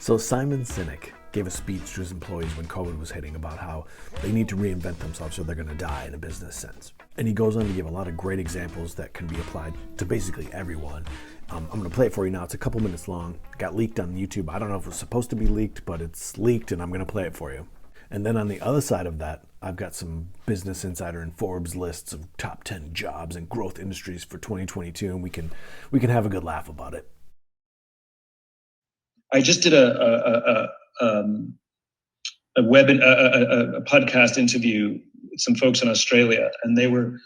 So Simon Sinek gave a speech to his employees when COVID was hitting about how they need to reinvent themselves or they're going to die in a business sense. And he goes on to give a lot of great examples that can be applied to basically everyone. I'm going to play it for you now. It's a couple minutes long. It got leaked on YouTube. I don't know if it was supposed to be leaked, but it's leaked and I'm going to play it for you. And then on the other side of that, I've got some Business Insider and Forbes lists of top 10 jobs and growth industries for 2022, and we can have a good laugh about it. I just did a podcast interview with some folks in Australia, and they were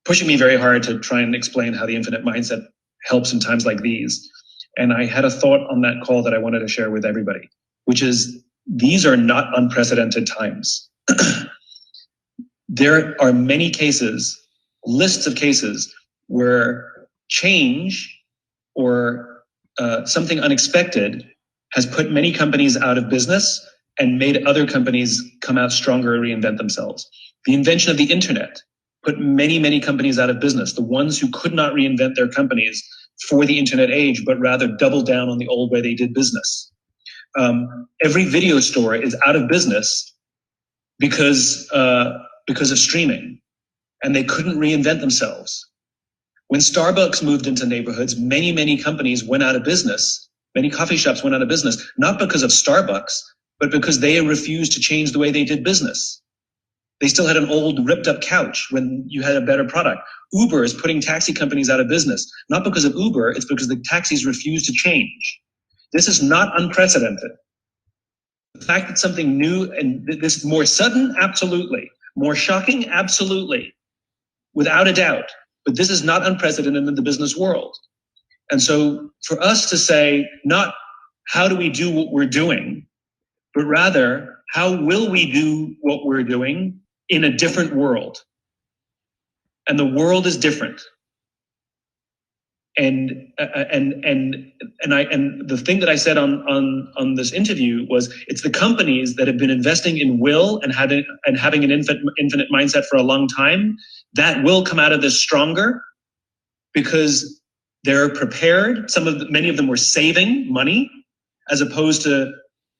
pushing me very hard to try and explain how the infinite mindset helps in times like these. And I had a thought on that call that I wanted to share with everybody, which is these are not unprecedented times. There are many cases, lists of cases, where change or something unexpected has put many companies out of business and made other companies come out stronger and reinvent themselves. The invention of the internet put many, many companies out of business. The ones who could not reinvent their companies for the internet age, but rather doubled down on the old way they did business. Every video store is out of business because of streaming, and they couldn't reinvent themselves. When Starbucks moved into neighborhoods, many, many companies went out of business. Many coffee shops went out of business, not because of Starbucks, but because they refused to change the way they did business. They still had an old ripped up couch when you had a better product. Uber is putting taxi companies out of business, not because of Uber, it's because the taxis refuse to change. This is not unprecedented. The fact that something new and this more sudden, absolutely. More shocking, absolutely. Without a doubt. But this is not unprecedented in the business world. And so for us to say, not how do we do what we're doing, but rather, how will we do what we're doing in a different world? And the world is different. And the thing that I said on this interview was, it's the companies that have been investing in will and having an infinite mindset for a long time that will come out of this stronger, because they're prepared. Many of them were saving money as opposed to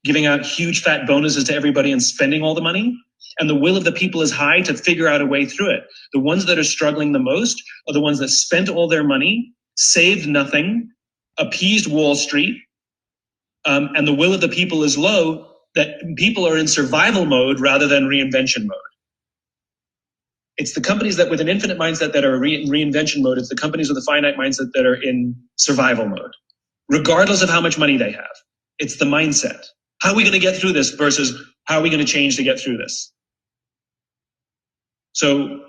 giving out huge fat bonuses to everybody and spending all the money. And the will of the people is high to figure out a way through it. The ones that are struggling the most are the ones that spent all their money, saved nothing, appeased Wall Street, and the will of the people is low, that people are in survival mode rather than reinvention mode. It's the companies that with an infinite mindset that are in reinvention mode. It's the companies with a finite mindset that are in survival mode, regardless of how much money they have. It's the mindset. How are we going to get through this versus how are we going to change to get through this? So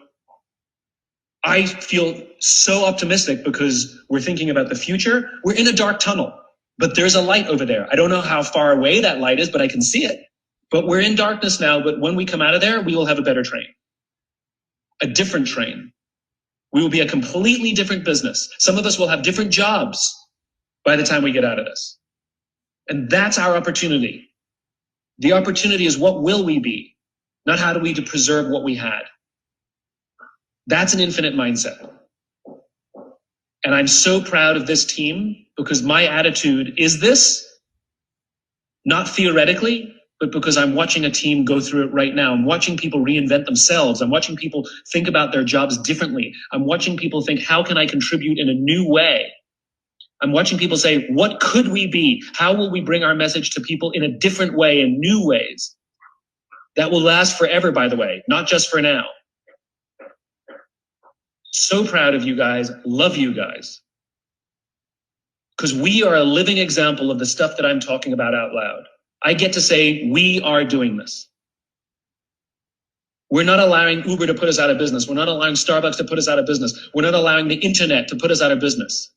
I feel so optimistic because we're thinking about the future. We're in a dark tunnel, but there's a light over there. I don't know how far away that light is, but I can see it. But we're in darkness now, but when we come out of there, we will have a better train. A different train. We will be a completely different business. Some of us will have different jobs by the time we get out of this. And that's our opportunity. The opportunity is, what will we be? Not how do we preserve what we had. That's an infinite mindset. And I'm so proud of this team because my attitude is this, not theoretically, but because I'm watching a team go through it right now. I'm watching people reinvent themselves. I'm watching people think about their jobs differently. I'm watching people think, how can I contribute in a new way? I'm watching people say, what could we be? How will we bring our message to people in a different way, in new ways? That will last forever, by the way, not just for now. So proud of you guys. Love you guys. Because we are a living example of the stuff that I'm talking about out loud. I get to say, we are doing this. We're not allowing Uber to put us out of business. We're not allowing Starbucks to put us out of business. We're not allowing the internet to put us out of business.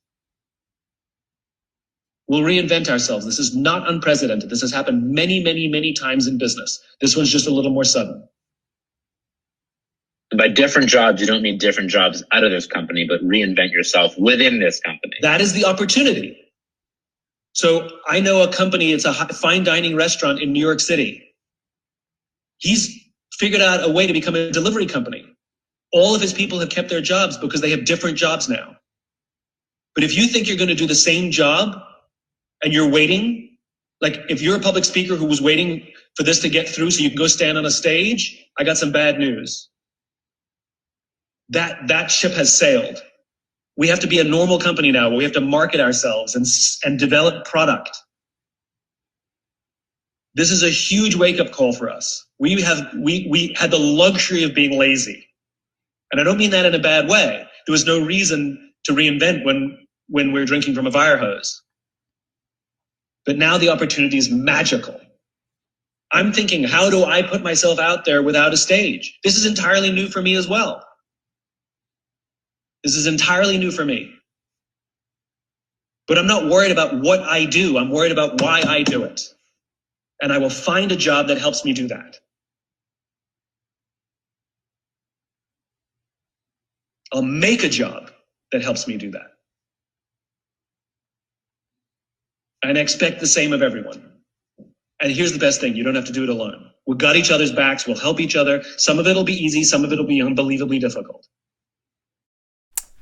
We'll reinvent ourselves. This is not unprecedented. This has happened many, many, many times in business. This one's just a little more sudden. And by different jobs, you don't mean different jobs out of this company, but reinvent yourself within this company. That is the opportunity. So I know a company, it's a fine dining restaurant in New York City. He's figured out a way to become a delivery company. All of his people have kept their jobs because they have different jobs now. But if you think you're going to do the same job and you're waiting, Like, if you're a public speaker who was waiting for this to get through so you can go stand on a stage, I got some bad news. That ship has sailed. We have to be a normal company now where we have to market ourselves and develop product. This is a huge wake-up call for us. We had the luxury of being lazy. And I don't mean that in a bad way. There was no reason to reinvent when we're drinking from a fire hose. But now the opportunity is magical. I'm thinking, how do I put myself out there without a stage? This is entirely new for me as well. This is entirely new for me. But I'm not worried about what I do. I'm worried about why I do it. And I will find a job that helps me do that. I'll make a job that helps me do that. And I expect the same of everyone. And here's the best thing, you don't have to do it alone. We've got each other's backs, we'll help each other. Some of it'll be easy, some of it'll be unbelievably difficult.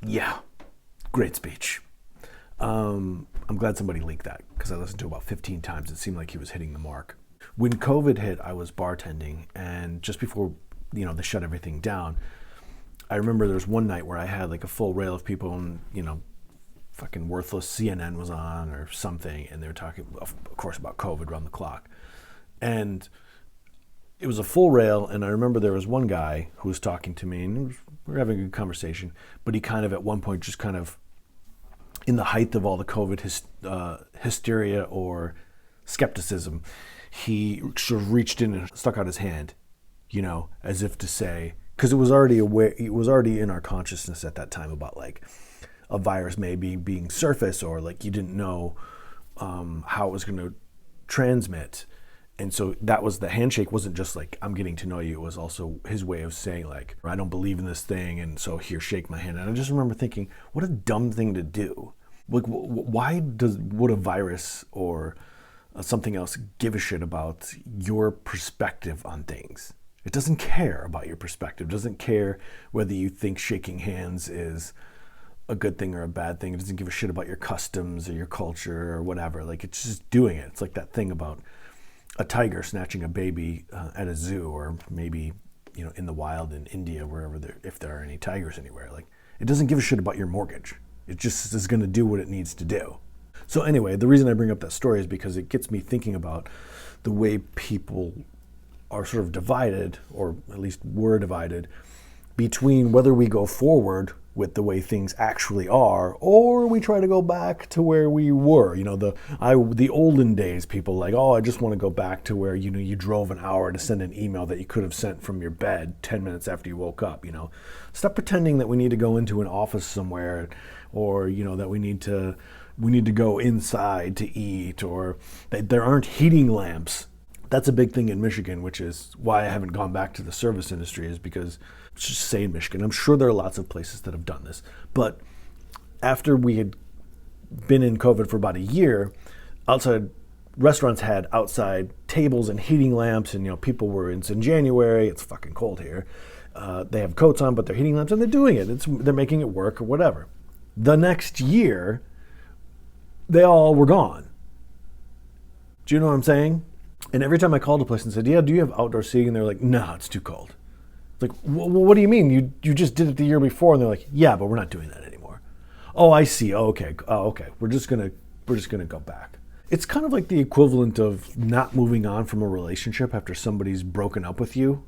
Yeah, great speech. I'm glad somebody leaked that because I listened to it about 15 times. It seemed like he was hitting the mark. When COVID hit, I was bartending, and just before, they shut everything down, I remember there was one night where I had like a full rail of people and, fucking worthless CNN was on or something, and they were talking, of course, about COVID around the clock. And it was a full rail, and I remember there was one guy who was talking to me, and we were having a good conversation, but he kind of at one point just kind of, in the height of all the COVID hysteria or skepticism, he sort of reached in and stuck out his hand, as if to say, because it was already in our consciousness at that time about like a virus maybe being surface, or like you didn't know how it was going to transmit. And so that was, the handshake wasn't just like, I'm getting to know you. It was also his way of saying like, I don't believe in this thing, and so here, shake my hand. And I just remember thinking, what a dumb thing to do. Like, why would a virus or something else give a shit about your perspective on things? It doesn't care about your perspective. It doesn't care whether you think shaking hands is a good thing or a bad thing. It doesn't give a shit about your customs or your culture or whatever. Like, it's just doing it. It's like that thing about a tiger snatching a baby at a zoo, or maybe, in the wild in India, wherever if there are any tigers anywhere. Like, it doesn't give a shit about your mortgage. It just is going to do what it needs to do. So anyway, the reason I bring up that story is because it gets me thinking about the way people are sort of divided, or at least were divided, between whether we go forward with the way things actually are, or we try to go back to where we were. The olden days, people like, oh, I just want to go back to where, you drove an hour to send an email that you could have sent from your bed 10 minutes after you woke up. Stop pretending that we need to go into an office somewhere, or, that we need to go inside to eat, or that there aren't heating lamps. That's a big thing in Michigan, which is why I haven't gone back to the service industry, is because, let's just say in Michigan, I'm sure there are lots of places that have done this. But after we had been in COVID for about a year, outside restaurants had outside tables and heating lamps, and people were, it's in January, it's fucking cold here. They have coats on, but they're heating lamps, and they're doing it. They're making it work or whatever. The next year, they all were gone. Do you know what I'm saying? And every time I called a place and said, yeah, do you have outdoor seating? And they're like, no, it's too cold. It's like, what do you mean? You just did it the year before. And they're like, yeah, but we're not doing that anymore. Oh, I see. Oh, okay. We're just gonna go back. It's kind of like the equivalent of not moving on from a relationship after somebody's broken up with you.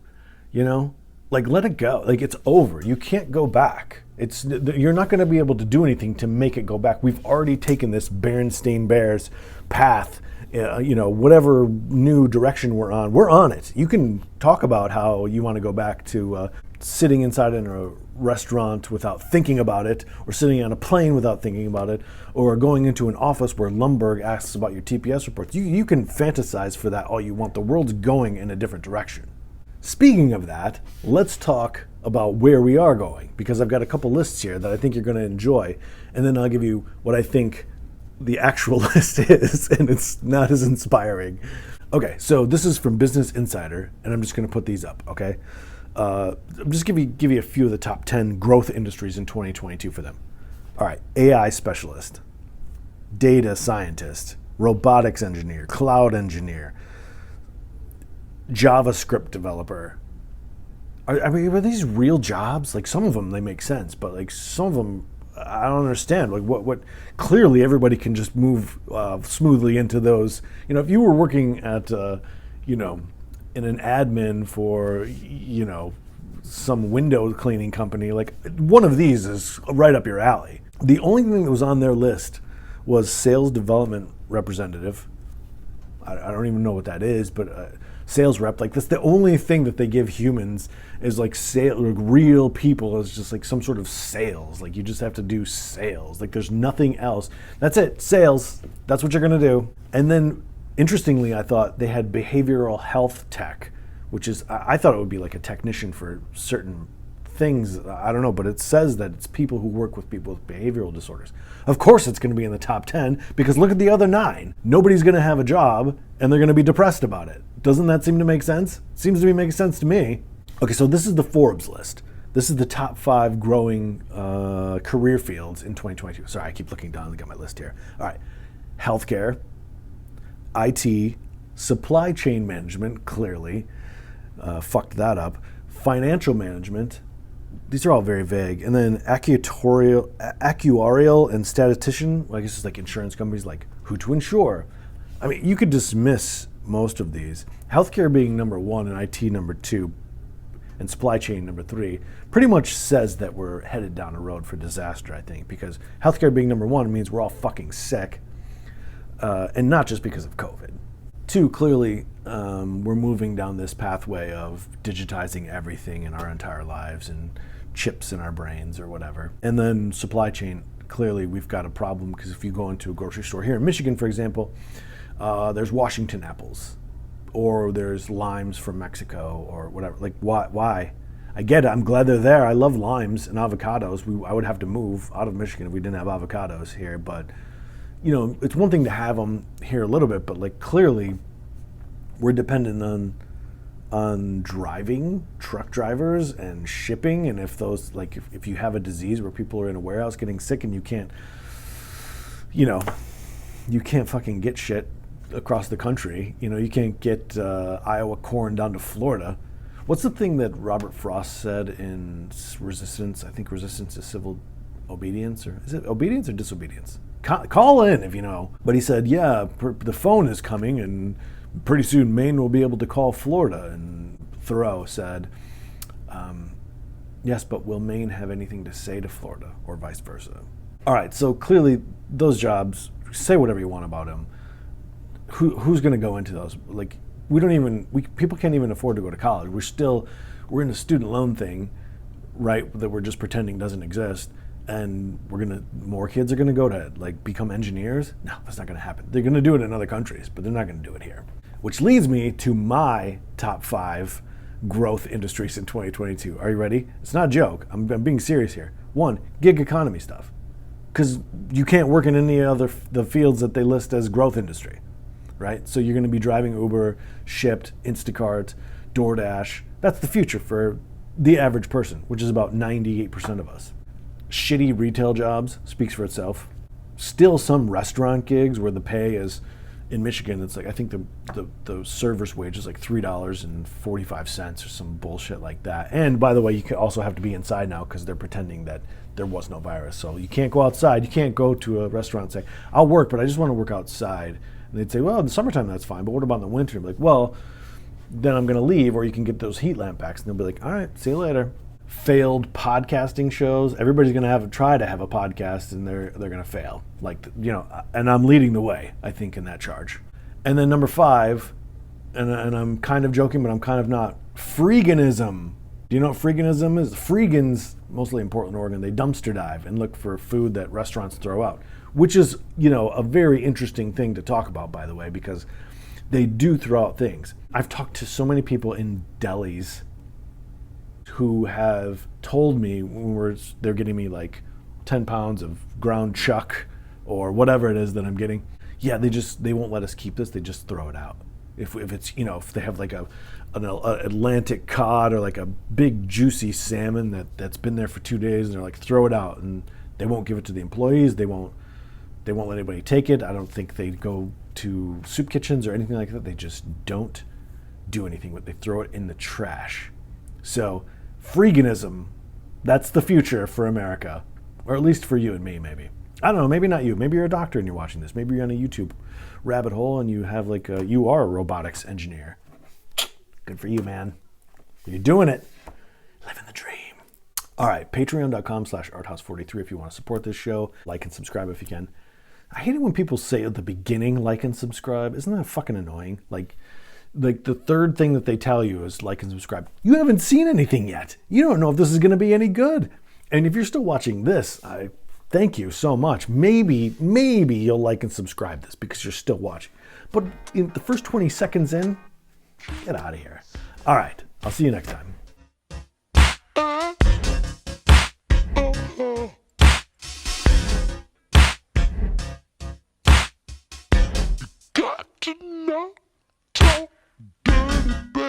Like, let it go. Like, it's over. You can't go back. You're not going to be able to do anything to make it go back. We've already taken this Berenstain Bears path. Whatever new direction we're on it. You can talk about how you want to go back to sitting inside in a restaurant without thinking about it, or sitting on a plane without thinking about it, or going into an office where Lumbergh asks about your TPS reports. You can fantasize for that all you want. The world's going in a different direction. Speaking of that, let's talk about where we are going, because I've got a couple lists here that I think you're going to enjoy, and then I'll give you what I think the actual list is, and it's not as inspiring. Okay, so this is from Business Insider, and I'm just going to put these up, okay? I'm just give you a few of the top 10 growth industries in 2022 for them. All right, AI specialist, data scientist, robotics engineer, cloud engineer, JavaScript developer. Are these real jobs? Like, some of them, they make sense, but like some of them, I don't understand. Like, what clearly everybody can just move smoothly into those. You know, if you were working at, you know, in an admin for, you know, some window cleaning company, like, one of these is right up your alley. The only thing that was on their list was sales development representative. I don't even know what that is, but sales rep. Like, that's the only thing that they give humans is like like real people is just like some sort of sales. Like, you just have to do sales. Like, there's nothing else. That's it. Sales. That's what you're gonna do. And then, interestingly, I thought they had behavioral health tech, which is, I thought it would be like a technician for certain things. I don't know, but it says that it's people who work with people with behavioral disorders. Of course it's going to be in the top 10, because look at the other 9. Nobody's going to have a job and they're going to be depressed about it. Doesn't that seem to make sense? Seems to be making sense to me. Okay, so this is the Forbes list. This is the top 5 growing career fields in 2022. Sorry, I keep looking down to get my list here. All right, healthcare, IT, supply chain management, clearly, fucked that up, financial management. These are all very vague. And then actuarial and statistician, I guess it's like insurance companies, like who to insure. I mean, you could dismiss most of these. Healthcare being number 1 and IT number 2 and supply chain number 3 pretty much says that we're headed down a road for disaster, I think, because healthcare being number 1 means we're all fucking sick, and not just because of COVID. 2, clearly, we're moving down this pathway of digitizing everything in our entire lives and chips in our brains or whatever. And then supply chain, clearly we've got a problem, because if you go into a grocery store here in Michigan, for example, there's Washington apples, or there's limes from Mexico or whatever. Like, why? I get it. I'm glad they're there. I love limes and avocados. I would have to move out of Michigan if we didn't have avocados here. But, you know, it's one thing to have them here a little bit, but like, clearly we're dependent on driving, truck drivers and shipping. And if those, like, if you have a disease where people are in a warehouse getting sick and you can't, you know, you can't fucking get shit across the country. You know, you can't get Iowa corn down to Florida. What's the thing that Robert Frost said in Resistance? I think Resistance is Civil Obedience, or is it obedience or disobedience? Call in if you know. But he said, yeah, the phone is coming and pretty soon Maine will be able to call Florida. And Thoreau said, yes, but will Maine have anything to say to Florida, or vice versa? All right, so clearly those jobs, say whatever you want about them. Who's going to go into those? Like, people can't even afford to go to college. We're in a student loan thing, right, that we're just pretending doesn't exist. And more kids are going to go to, like, become engineers. No, that's not going to happen. They're going to do it in other countries, but they're not going to do it here. Which leads me to my top 5 growth industries in 2022. Are you ready? It's not a joke. I'm being serious here. 1, gig economy stuff. Because you can't work in any other the fields that they list as growth industry, right? So you're going to be driving Uber, Shipt, Instacart, DoorDash. That's the future for the average person, which is about 98% of us. Shitty retail jobs speaks for itself. Still some restaurant gigs where the pay is, in Michigan, it's like, I think the server's wage is like $3.45 or some bullshit like that. And by the way, you also have to be inside now because they're pretending that there was no virus. So you can't go outside. You can't go to a restaurant and say, I'll work, but I just want to work outside. And they'd say, well, in the summertime, that's fine. But what about in the winter? I'm like, well, then I'm going to leave, or you can get those heat lamp packs. And they'll be like, all right, see you later. Failed podcasting shows. Everybody's going to try to have a podcast, and they're going to fail. Like, you know, and I'm leading the way, I think, in that charge. And then number 5, and I'm kind of joking, but I'm kind of not, freeganism. Do you know what freeganism is? Freegans, mostly in Portland, Oregon, they dumpster dive and look for food that restaurants throw out, which is, you know, a very interesting thing to talk about, by the way, because they do throw out things. I've talked to so many people in delis who have told me when they're getting me like 10 pounds of ground chuck or whatever it is that I'm getting. Yeah, they won't let us keep this. They just throw it out. If it's, you know, if they have like an Atlantic cod or like a big juicy salmon that's been there for 2 days, and they're like, throw it out, and they won't give it to the employees. They won't They won't let anybody take it. I don't think they go to soup kitchens or anything like that. They just don't do anything with it. They throw it in the trash. So, freeganism, that's the future for America. Or at least for you and me, maybe. I don't know, maybe not you. Maybe you're a doctor and you're watching this. Maybe you're on a YouTube rabbit hole and you have you are a robotics engineer. Good for you, man. You're doing it. Living the dream. All right, patreon.com/arthouse43 if you want to support this show. Like and subscribe if you can. I hate it when people say at the beginning, like and subscribe. Isn't that fucking annoying? Like the third thing that they tell you is like and subscribe. You haven't seen anything yet. You don't know if this is going to be any good. And if you're still watching this, I thank you so much. Maybe you'll like and subscribe this because you're still watching. But in the first 20 seconds in, get out of here. All right, I'll see you next time. Got to not talk dirty, baby.